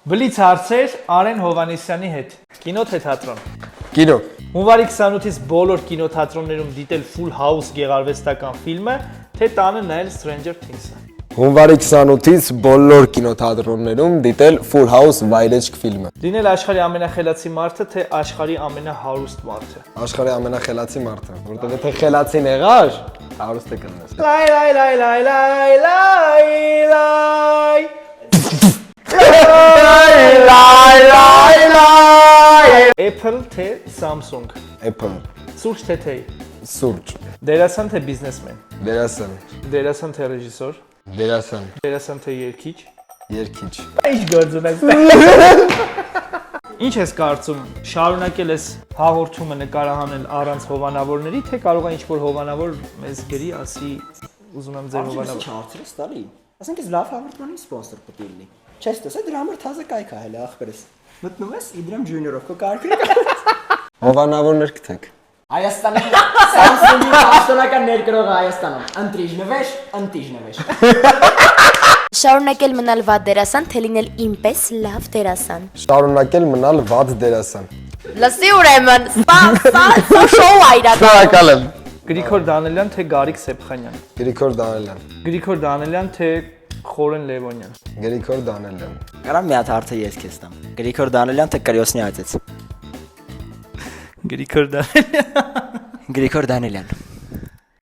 Բլից հարցեր Արեն Հովանեսյանի հետ։ Կինո թե թատրոն։ Կինո։ Հունվարի 28-ից բոլոր կինոթատրոններում դիտել Full House գեղարվեստական ֆիլմը, թե տանը նայել Stranger Things-ը։ Հունվարի 28-ից բոլոր կինոթատրոններում դիտել Full House վայրեջք ֆիլմը։ Լինել աշխարհի ամենախելացի մարդը, թե աշխարհի ամենահարուստ մարդը։ Աշխարհի ամենախելացի մարդը, որտեղ եթե խելացին եղար, հարուստ կլինես։ Լայ լայ լայ լայ լայ լայ լայ Apple թե Samsung։ Apple, Սուրճ թե թեյ։ սուրճ, Դերասան թե բիզնեսմեն։ դերասան, Դերասան թե ռեժիսոր։ դերասան, Դերասան թե երգիչ։ երգիչ։ Ինչ գործ ունես։ Ինչ ես կարծում, շարունակել ես հաղորդումը նկարահանել առանց հովանավորների, թե կարող է ինչ-որ հովանավոր մեզ գրի, ասի ուզում եմ ձեր հովանավոր։ Ինչ հարցրես տալի։ Ասենք ես լավ հաղորդմանի սպոնսոր պետք է լինի։ Չես տեսա դրա համար թազը կայք է հələ ախպերս։ Մտնում ես Իդրամ Ջունիորով քո կարգի։ Հովանավորներ գտեք։ Հայաստանի Samsung-ի պաշտոնական ներկրողը Հայաստանում։ Ընտրիժնվեշ, ընտիժնվեշ։ Շարունակել մնալ վատ դերասան, թե լինել ինպես լավ դերասան։ Շարունակել մնալ վատ դերասան։ Լսի ուրեմն, սա շոու է իրական։ Շնորհակալ եմ։ Գրիգոր Դանելյան թե Գարիկ Սեփխանյան։ Գրիգոր Դանելյան։ Գրիգոր Դանելյան թե Խորեն Լևոնյան։ Գրիգոր Դանելյան։ Կարամ մի հատ հարցը ես քեզ տամ։ Գրիգոր Դանելյան թե Կրիոսնի այծեց։ Գրիգոր Դանելյան։ Գրիգոր Դանելյան։